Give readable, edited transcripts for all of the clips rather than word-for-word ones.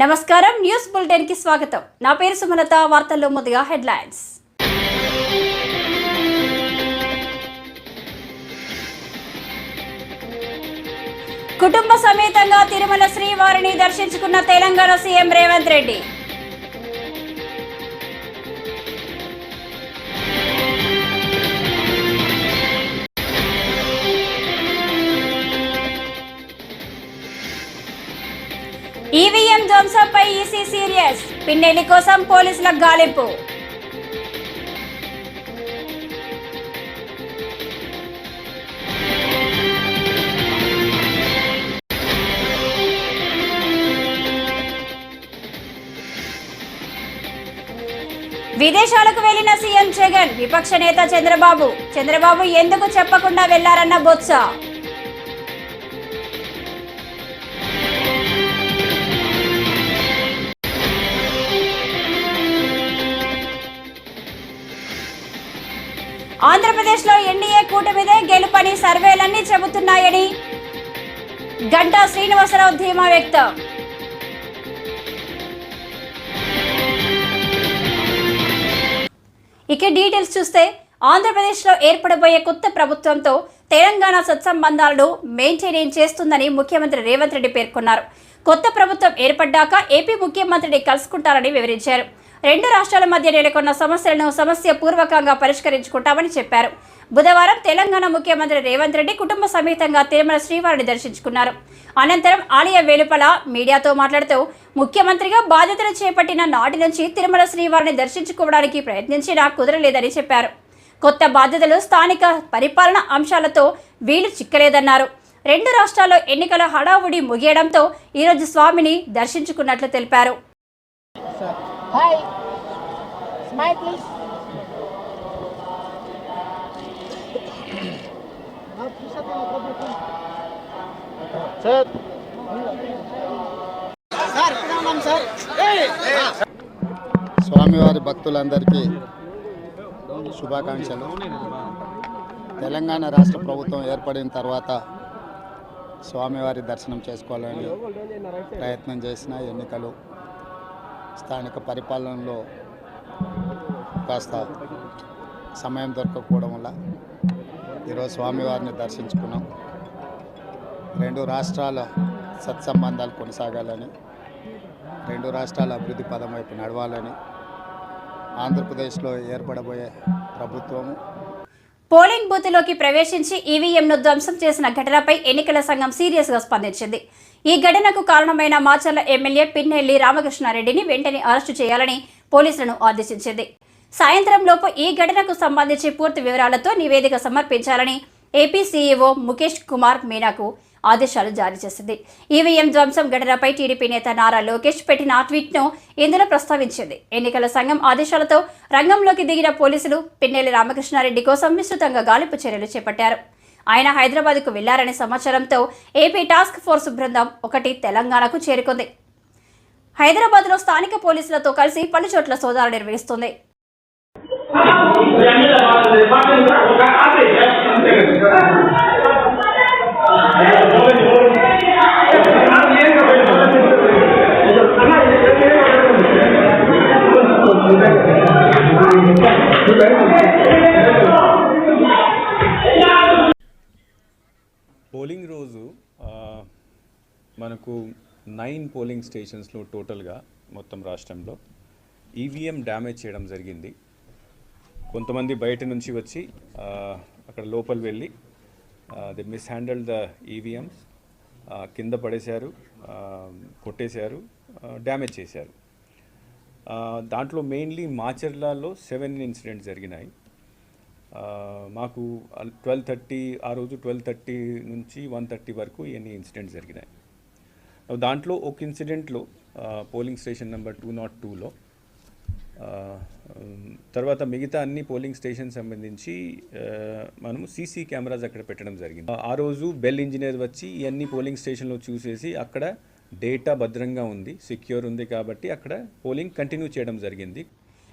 నమస్కారం news bulletin కి స్వాగతం. నా పేరు సుమలత. వార్తల్లో ముందుగా హెడ్లైన్స్. కుటుంబ సమేతంగా తిరుమల శ్రీవారిని దర్శించుకున్న తెలంగాణ సీఎం రేవంత్ రెడ్డి. ఈవీఎం ధ్వంసంపై ఈసీ సీరియస్. పిన్నెల్లి కోసం పోలీసుల గాలింపు. విదేశాలకు వెళ్లిన సీఎం జగన్. విపక్ష నేత చంద్రబాబు ఎందుకు చెప్పకుండా వెళ్లారన్న బొత్స. ఆంధ్రప్రదేశ్లో ఎన్డీఏ కూటమిదే గెలుపని సర్వేలన్నీ చెబుతున్నాయని గంటా శ్రీనివాసరావు ధీమా వ్యక్తం. ఇక డీటెయిల్స్ చూస్తే, ఆంధ్రప్రదేశ్లో ఏర్పడబోయే కొత్త ప్రభుత్వంతో తెలంగాణ సత్సంబంధాలను మెయింటైన్ చేస్తుందని ముఖ్యమంత్రి రేవంత్ రెడ్డి పేర్కొన్నారు. కొత్త ప్రభుత్వం ఏర్పడ్డాక ఏపీ ముఖ్యమంత్రిని కలుసుకుంటారని వివరించారు. రెండు రాష్ట్రాల మధ్య నెలకొన్న సమస్యలను సమస్యపూర్వకంగా పరిష్కరించుకుంటామని చెప్పారు. బుధవారం తెలంగాణ ముఖ్యమంత్రి రేవంత్ రెడ్డి కుటుంబ సమేతంగా తిరుమల శ్రీవారిని దర్శించుకున్నారు. అనంతరం ఆలయ వెలుపల మీడియాతో మాట్లాడుతూ, ముఖ్యమంత్రిగా బాధ్యతలు చేపట్టిన నాటి నుంచి తిరుమల శ్రీవారిని దర్శించుకోవడానికి ప్రయత్నించినా కుదరలేదని చెప్పారు. కొత్త బాధ్యతలు, స్థానిక పరిపాలన అంశాలతో వీలు చిక్కలేదన్నారు. రెండు రాష్ట్రాల్లో ఎన్నికల హడావుడి ముగియడంతో ఈరోజు స్వామిని దర్శించుకున్నట్లు తెలిపారు. Hi. Smile please. Sir. Sir. స్వామివారి భక్తులందరికీ శుభాకాంక్షలు. తెలంగాణ రాష్ట్ర ప్రభుత్వం ఏర్పడిన తర్వాత స్వామివారి దర్శనం చేసుకోవాలని ప్రయత్నం చేసిన ఎన్నికలు, స్థానిక పరిపాలనలో కాస్త సమయం దొరకకపోవడం వల్ల ఈరోజు స్వామివారిని దర్శించుకున్నాం. రెండు రాష్ట్రాల సత్సంబంధాలు కొనసాగాలని, రెండు రాష్ట్రాల అభివృద్ధి పదం వైపు నడవాలని ఆంధ్రప్రదేశ్లో ఏర్పడబోయే ప్రభుత్వము పోలింగ్ బూత్లోకి ప్రవేశించి ఈవీఎంను ధ్వంసం చేసిన ఘటనపై ఎన్నికల సంఘం సీరియస్గా స్పందించింది. ఈ ఘటనకు కారణమైన మాచర్ల ఎమ్మెల్యే పిన్నెల్లి రామకృష్ణారెడ్డిని వెంటనే అరెస్టు చేయాలని పోలీసులను ఆదేశించింది. సాయంత్రం లోపు ఈ ఘటనకు సంబంధించి పూర్తి వివరాలతో నివేదిక సమర్పించాలని ఏపీ సీఈఓ ముఖేష్ కుమార్ మీనాకు ఆదేశాలు జారీ చేసింది. ఈవీఎం ధ్వంసం ఘటనపై టీడీపీ నేత నారా లోకేష్ పెట్టిన ట్వీట్ను ఇందులో ప్రస్తావించింది. ఎన్నికల సంఘం ఆదేశాలతో రంగంలోకి దిగిన పోలీసులు పిన్నెల్లి రామకృష్ణారెడ్డి కోసం విస్తృతంగా గాలింపు చర్యలు చేపట్టారు. ఆయన హైదరాబాద్కు వెళ్లారనే సమాచారంతో ఏపీ టాస్క్ ఫోర్స్ బృందం 1 తెలంగాణకు చేరుకుంది. హైదరాబాద్లో స్థానిక పోలీసులతో కలిసి పలు చోట్ల సోదాలు నిర్వహిస్తుంది. పోలింగ్ రోజు మనకు 9 పోలింగ్ స్టేషన్స్లో టోటల్గా మొత్తం రాష్ట్రంలో ఈవీఎం డ్యామేజ్ చేయడం జరిగింది. కొంతమంది బయట నుంచి వచ్చి అక్కడ లోపల వెళ్ళి ది మిస్హ్యాండిల్డ్ ద ఈవీఎంస్, కింద పడేశారు, కొట్టేశారు, డ్యామేజ్ చేశారు. దాంట్లో మెయిన్లీ మాచర్లలో 7 ఇన్సిడెంట్స్ జరిగినాయి. మాకు 12:30 ఆ రోజు 12:30 నుంచి 1:30 వరకు ఎన్ని ఇన్సిడెంట్స్ జరిగినాయి. దాంట్లో ఒక ఇన్సిడెంట్లో పోలింగ్ స్టేషన్ నెంబర్ 202లో, తర్వాత మిగతా అన్ని పోలింగ్ స్టేషన్ సంబంధించి మనము సీసీ కెమెరాస్ అక్కడ పెట్టడం జరిగింది. ఆ రోజు బెల్ ఇంజనీర్ వచ్చి ఇవన్నీ పోలింగ్ స్టేషన్లో చూసేసి అక్కడ డేటా భద్రంగా ఉంది, సెక్యూర్ ఉంది కాబట్టి అక్కడ పోలింగ్ కంటిన్యూ చేయడం జరిగింది.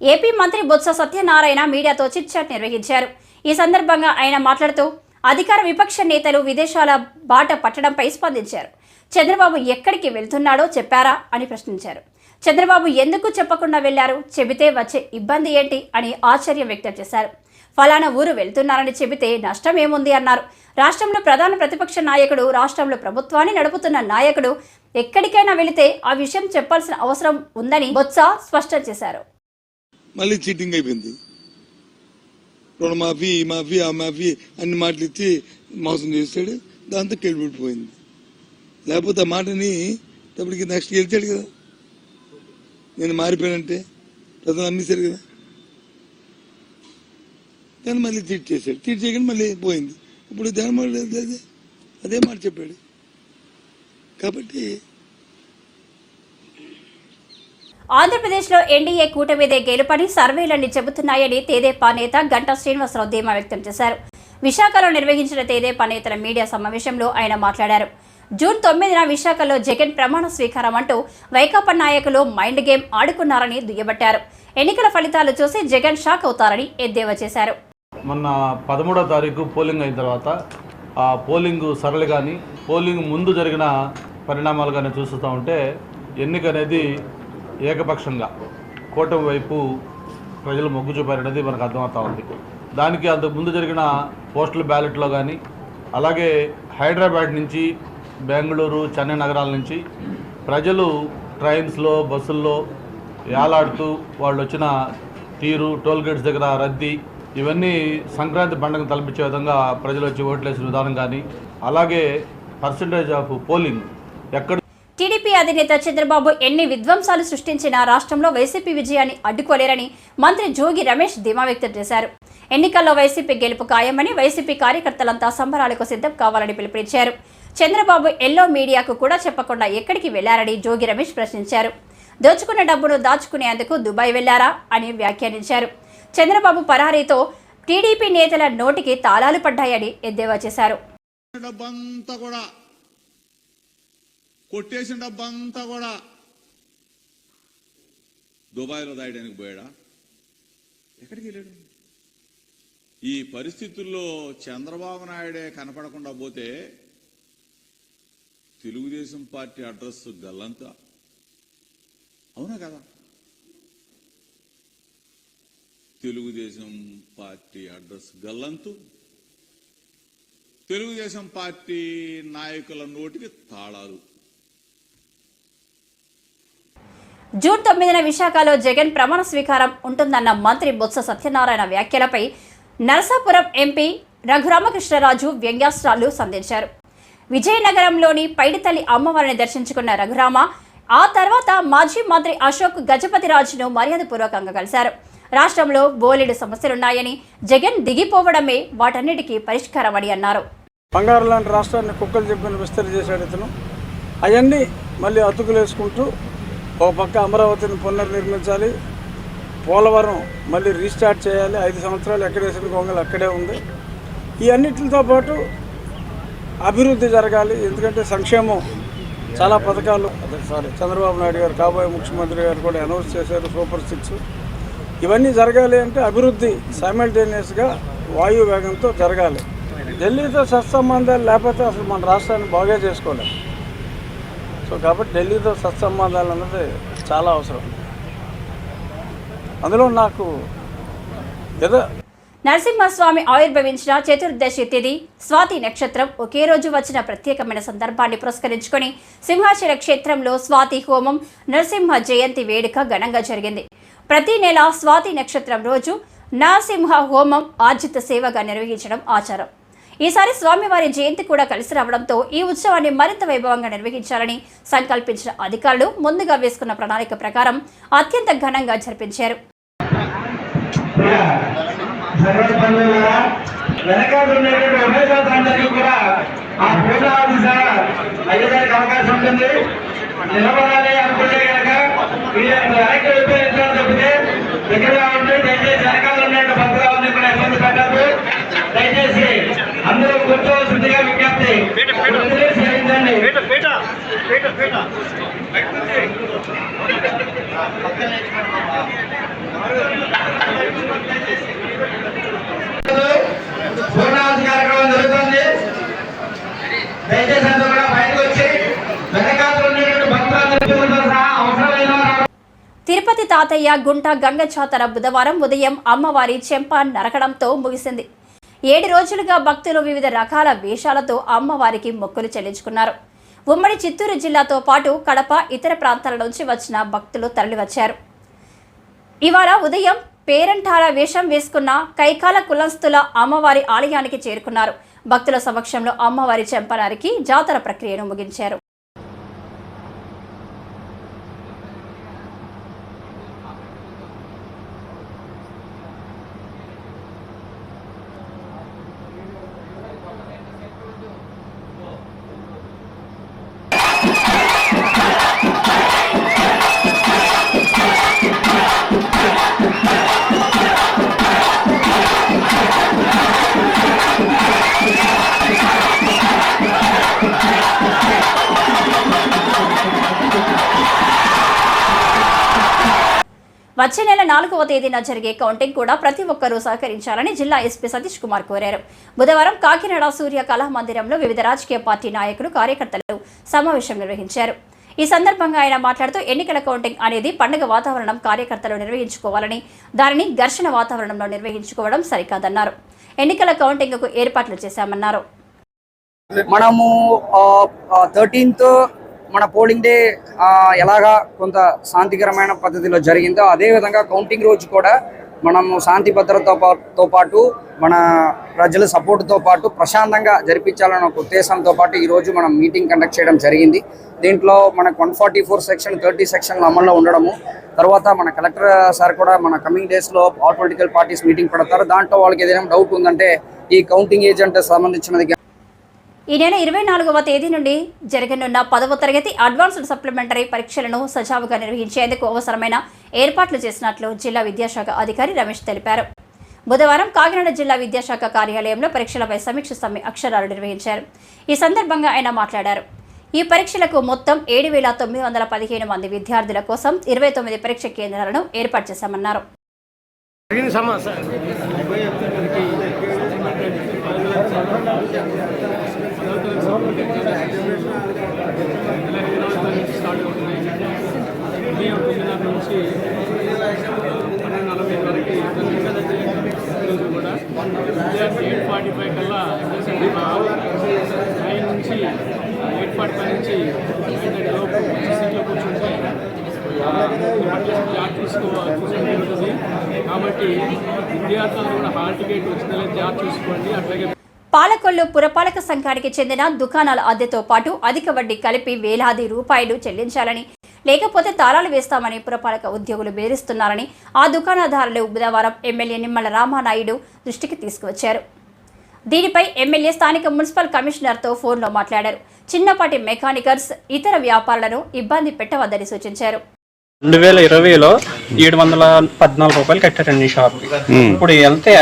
ఏపీ మంత్రి బొత్స సత్యనారాయణ మీడియాతో చిట్ చాట్ నిర్వహించారు. ఈ సందర్భంగా ఆయన మాట్లాడుతూ, అధికార విపక్ష నేతలు విదేశాల బాట పట్టడంపై స్పందించారు. చంద్రబాబు ఎక్కడికి వెళ్తున్నాడో చెప్పారా అని ప్రశ్నించారు. చంద్రబాబు ఎందుకు చెప్పకుండా వెళ్లారు, చెబితే వచ్చే ఇబ్బంది ఏంటి అని ఆశ్చర్యం వ్యక్తం చేశారు. ఫలానా ఊరు వెళ్తున్నారని చెబితే నష్టం ఏముంది అన్నారు. రాష్ట్రంలో ప్రధాన ప్రతిపక్ష నాయకుడు, రాష్ట్రంలో ప్రభుత్వాన్ని నడుపుతున్న నాయకుడు ఎక్కడికైనా వెళితే ఆ విషయం చెప్పాల్సిన అవసరం ఉందని బొత్స స్పష్టం చేశారు. మళ్ళీ చీటింగ్ అయిపోయింది. రుణమాఫీ మాఫీ ఆ మాఫీ అన్ని మాటలు ఇచ్చి మోసం చేస్తాడు. దాంతో కెళ్ళిపెట్టిపోయింది. లేకపోతే ఆ మాటని ఇప్పటికి నెక్స్ట్ గెలిచాడు కదా. నేను మారిపోయానంటే ప్రజలు నమ్మేశారు కదా. కానీ మళ్ళీ చీట్ చేశాడు. చీట్ చేయగానే మళ్ళీ పోయింది. ఇప్పుడు జగన్మోహన్ అదే మాట చెప్పాడు. కాబట్టి ఆంధ్రప్రదేశ్లో ఎన్డీఏ కూటమిదే గెలుపని సర్వేలన్నీ చెబుతున్నాయని తెదేపా నేత గంటా శ్రీనివాసరావు ధీమా వ్యక్తం చేశారు. విశాఖలో నిర్వహించిన తెదేపా నేతల మీడియా సమావేశంలో ఆయన మాట్లాడారు. జూన్ 9న విశాఖలో జగన్ ప్రమాణ స్వీకారం అంటూ వైకాపా నాయకులు మైండ్ గేమ్ ఆడుకున్నారని దుయ్యబట్టారు. ఎన్నికల ఫలితాలు చూసి జగన్ షాక్ అవుతారని ఎద్దేవా చేశారు. మొన్న 13వ తారీఖు పోలింగ్ అయిన తర్వాత ఆ పోలింగ్ సరళి కానీ పోలింగ్ ముందు జరిగిన పరిణామాలు కానీ చూస్తూ ఉంటే ఎన్నిక అనేది ఏకపక్షంగా కూటమి వైపు ప్రజలు మొగ్గు చూపారనేది మనకు అర్థమవుతా ఉంది. దానికి అంతకు ముందు జరిగిన పోస్టల్ బ్యాలెట్లో కానీ అలాగే హైదరాబాద్ నుంచి బెంగళూరు చెన్నై నగరాల నుంచి ప్రజలు ట్రైన్స్లో బస్సుల్లో యాలాడుతూ వాళ్ళు వచ్చిన తీరు, టోల్ గేట్స్ దగ్గర రద్దీ, ఇవన్నీ సంక్రాంతి పండుగను తలపించే విధంగా ప్రజలు వచ్చి ఓట్లేసిన విధానం కానీ అలాగే పర్సంటేజ్ ఆఫ్ పోలింగ్ ఎక్కడ. టీడీపీ అధినేత చంద్రబాబు ఎన్ని విధ్వంసాలు సృష్టించినా రాష్ట్రంలో వైసీపీ విజయాన్ని అడ్డుకోలేరని మంత్రి జోగి రమేష్ ధీమా వ్యక్తం చేశారు. ఎన్నికల్లో వైసీపీ గెలుపు ఖాయమని, వైసీపీ కార్యకర్తలంతా సంబరాలకు సిద్ధం కావాలని పిలుపునిచ్చారు. చంద్రబాబు ఎల్లో మీడియాకు కూడా చెప్పకుండా ఎక్కడికి వెళ్లారని జోగి రమేష్ ప్రశ్నించారు. దోచుకున్న డబ్బును దాచుకునేందుకు దుబాయ్ వెళ్లారా అని వ్యాఖ్యానించారు. చంద్రబాబు పరారీతో టీడీపీ నేతల నోటికి తాళాలు పడ్డాయని ఎద్దేవా చేశారు. కొట్టేసిన డబ్బంతా కూడా దుబాయ్లో దాయడానికి పోయాడా? ఎక్కడికి వెళ్ళాడు? ఈ పరిస్థితుల్లో చంద్రబాబు నాయుడే కనపడకుండా పోతే తెలుగుదేశం పార్టీ అడ్రస్ గల్లంతా. అవునా కదా? తెలుగుదేశం పార్టీ అడ్రస్ గల్లంతు, తెలుగుదేశం పార్టీ నాయకుల నోటికి తాళాలు. జూన్ 9న విశాఖలో జగన్ ప్రమాణ స్వీకారం ఉంటుందన్న మంత్రి బొత్స సత్యనారాయణ వ్యాఖ్యలపై నరసాపురం ఎంపీ రఘురామకృష్ణరాజు వ్యంగ్యాస్త్రాలు సంధించారు. విజయనగరంలోని పైడితల్లి అమ్మవారిని దర్శించుకున్న రఘురామ ఆ తర్వాత మాజీ మంత్రి అశోక్ గజపతిరాజును మర్యాదపూర్వకంగా కలిశారు. రాష్ట్రంలో బోలెడు సమస్యలున్నాయని, జగన్ దిగిపోవడమే వాటన్నిటికీ పరిష్కారమని అన్నారు. బంగారు లాంటి రాష్ట్రాన్ని కుక్కలు చెప్పిన విస్తరి చేశాడు ఇతను. అవన్నీ మళ్ళీ అతుకులేసుకుంటూ ఒక పక్క అమరావతిని పునర్నిర్మించాలి, పోలవరం మళ్ళీ రీస్టార్ట్ చేయాలి. 5 సంవత్సరాలు ఎక్కడేసిన గొంగలు అక్కడే ఉంది. ఈ అన్నిటితో పాటు అభివృద్ధి జరగాలి. ఎందుకంటే సంక్షేమం చాలా పథకాలు చంద్రబాబు నాయుడు గారు కాబోయే ముఖ్యమంత్రి గారు కూడా అనౌన్స్ చేశారు, సూపర్ 6. ఇవన్నీ జరగాలి అంటే అభివృద్ధి సైమల్టేనియస్గా వాయు వేగంతో జరగాలి. ఢిల్లీతో సత్సంబంధాలు లేకపోతే అసలు మన రాష్ట్రాన్ని బాగా చేసుకోలేం. సో కాబట్టి ఢిల్లీతో సత్సంబంధాలు అన్నది చాలా అవసరం. అందులో నాకు ఏదో నరసింహస్వామి ఆవిర్భవించిన చతుర్దశి తిథి స్వాతి నక్షత్రం ఒకే రోజు వచ్చిన ప్రత్యేకమైన సందర్భాన్ని పురస్కరించుకొని సింహాచల క్షేత్రంలో స్వాతి హోమం, నరసింహ జయంతి వేడుక ఘనంగా జరిగింది. ప్రతి నెల స్వాతి నక్షత్రం రోజు నరసింహ హోమం ఆర్జిత సేవగా నిర్వహించడం ఆచారం. ఈసారి స్వామివారి జయంతి కూడా కలిసి రావడంతో ఈ ఉత్సవాన్ని మరింత వైభవంగా నిర్వహించాలని సంకల్పించిన అధికారులు ముందుగా వేసుకున్న ప్రణాళిక ప్రకారం అత్యంత ఘనంగా జరిపించారు. నిలబడాలి అనుకుంటే కనుక దగ్గరగా ఉంటే దయచేసి వెనకాల ఉన్నట్టు భక్తులు ఉంది కూడా ఇబ్బంది పెట్టద్దు. దయచేసి అందరూ కూర్చోవలసిందిగా విజ్ఞప్తి. చేయించండి. పూర్ణావతి కార్యక్రమం జరుగుతుంది. దయచేసి అందరూ కూడా బయటకు వచ్చి తిరుపతి తాతయ్య గుంట గంగ జాతర బుధవారం ఉదయం అమ్మవారి చెంప నరకడంతో ముగిసింది. 7 రోజులుగా భక్తులు వివిధ రకాల వేషాలతో అమ్మవారికి మొక్కులు చెల్లించుకున్నారు. ఉమ్మడి చిత్తూరు జిల్లాతో పాటు కడప, ఇతర ప్రాంతాల నుంచి వచ్చిన భక్తులు తరలివచ్చారు. ఇవాళ ఉదయం పేరంటాల వేషం వేసుకున్న కైకాల కులస్తుల అమ్మవారి ఆలయానికి చేరుకున్నారు. భక్తుల సమక్షంలో అమ్మవారి చెంప నరికి జాతర ప్రక్రియను ముగించారు. వచ్చే నెల 4వ తేదీన జరిగే కౌంటింగ్ కూడా ప్రతి ఒక్కరూ సహకరించాలని జిల్లా ఎస్పీ సతీష్ కుమార్ కోరారు. బుధవారం కాకినాడ సూర్య కళా మందిరంలో వివిధ రాజకీయ పార్టీ నాయకులు, కార్యకర్తలు సమావేశం నిర్వహించారు. ఈ సందర్భంగా ఆయన మాట్లాడుతూ ఎన్నికల కౌంటింగ్ అనేది పండుగ వాతావరణం కార్యకర్తలు నిర్వహించుకోవాలని, దానిని ఘర్షణ వాతావరణంలో నిర్వహించుకోవడం సరికాదన్నారు. ఎన్నికల కౌంటింగ్కు ఏర్పాట్లు చేశామన్నారు. మనము 13th మన పోలింగ్ డే ఎలాగా కొంత శాంతికరమైన పద్ధతిలో జరిగిందో అదేవిధంగా కౌంటింగ్ రోజు కూడా మనము శాంతి భద్రతతో పాటు మన ప్రజల సపోర్టుతో పాటు ప్రశాంతంగా జరిపించాలన్న ఒక ఉద్దేశంతో పాటు ఈరోజు మనం మీటింగ్ కండక్ట్ చేయడం జరిగింది. దీంట్లో మనకు 144 సెక్షన్ 30 సెక్షన్లు అమల్లో ఉండడము, తర్వాత మన కలెక్టర్ సార్ కూడా మన కమింగ్ డేస్లో ఆల్ పొలిటికల్ పార్టీస్ మీటింగ్ పెడతారు. దాంట్లో వాళ్ళకి ఏదైనా డౌట్ ఉందంటే ఈ కౌంటింగ్ ఏజెంట్ సంబంధించినది. ఈ నెల 24వ తేదీ నుండి జరగనున్న 10వ తరగతి అడ్వాన్స్డ్ సప్లిమెంటరీ పరీక్షలను సజావుగా నిర్వహించేందుకు అవసరమైన ఏర్పాట్లు చేసినట్లు జిల్లా విద్యాశాఖ అధికారి రమేష్ తెలిపారు. బుధవారం కాకినాడ జిల్లా విద్యాశాఖ కార్యాలయంలో పరీక్షలపై సమీక్ష అక్షరాలు నిర్వహించారు. ఈ సందర్భంగా ఆయన మాట్లాడారు. ఈ పరీక్షలకు మొత్తం 7,915 మంది విద్యార్థుల కోసం 29 పరీక్ష కేంద్రాలను ఏర్పాటు చేశామన్నారు. కూడా 8:45 కల్లా నుంచి 8:45 నుంచి 9:30 లోపు సీట్లో కూర్చుంటే చూసుకోవాలి. కాబట్టి విద్యార్థులు కూడా హాల్ టికెట్ వచ్చిందో జాబ్ చూసుకోండి. అట్లాగే పాలకొల్లు పురపాలక సంఘానికి చెందిన దుకాణాల అద్దెతో పాటు అధిక వడ్డీ కలిపి వేలాది రూపాయలు చెల్లించాలని, లేకపోతే తాళాలు వేస్తామని పురపాలక ఉద్యోగులు బెదిరిస్తున్నారని ఆ దుకాణదారులు బుధవారం ఎమ్మెల్యే నిమ్మల రామానాయుడు దృష్టికి తీసుకువచ్చారు. దీనిపై ఎమ్మెల్యే స్థానిక మున్సిపల్ కమిషనర్తో ఫోన్లో మాట్లాడారు. చిన్నపాటి మెకానికర్స్, ఇతర వ్యాపారులను ఇబ్బంది పెట్టవద్దని సూచించారు. 2020లో 714 రూపాయలు కట్టారండి ఈ షాప్కి. ఇప్పుడు వెళ్తే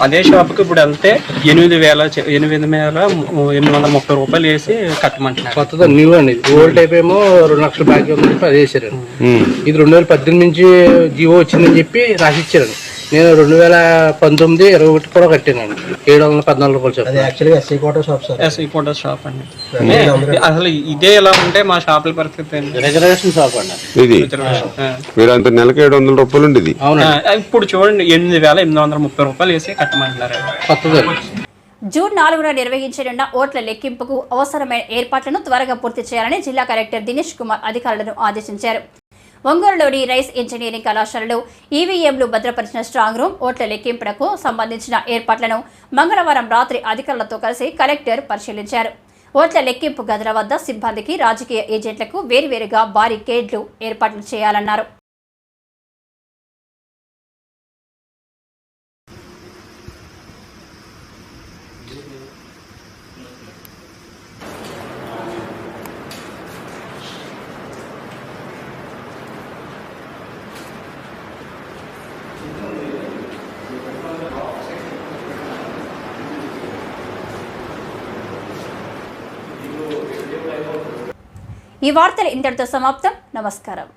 అదే షాప్కి ఇప్పుడు వెళ్తే 8,830 రూపాయలు వేసి కట్టమంటున్నారు. కొత్తది న్యూ అండి. ఓల్డ్ టైప్ ఏమో 2 లక్షల బ్యాగ్ ఉందని చెప్పి అది వేసారండి. ఇది 2018 నుంచి జియో వచ్చిందని చెప్పి రాసిచ్చారండి. నేను 2019, 21 కూడా కట్టానండి. 714 రూపాయలు చెప్పి. ఎస్సీ కోటా షాప్ అండి. అసలు ఇదే ఎలా ఉంటే మా షాపుల పరిస్థితి రిజర్వేషన్ షాప్ అండి. ఇది మీరంత నెలకు 700 రూపాయలు ఉండేది. ఇప్పుడు చూడండి 8,830 రూపాయలు వేసి కట్టమంటున్నారు. కొత్తది. జూన్ 4న నిర్వహించనున్న ఓట్ల లెక్కింపుకు అవసరమైన ఏర్పాట్లను త్వరగా పూర్తి చేయాలని జిల్లా కలెక్టర్ దినేష్ కుమార్ అధికారులను ఆదేశించారు. ఒంగోలులోని రైస్ ఇంజనీరింగ్ కళాశాలలో ఈవీఎంలు భద్రపరిచిన స్ట్రాంగ్ రూమ్, ఓట్ల లెక్కింపునకు సంబంధించిన ఏర్పాట్లను మంగళవారం రాత్రి అధికారులతో కలిసి కలెక్టర్ పరిశీలించారు. ఓట్ల లెక్కింపు గదుల వద్ద సిబ్బందికి, రాజకీయ ఏజెంట్లకు వేర్వేరుగా బారికేడ్లు ఏర్పాట్లు చేయాలన్నారు. ఈ వార్తలు ఇంతటితో సమాప్తం. నమస్కారం.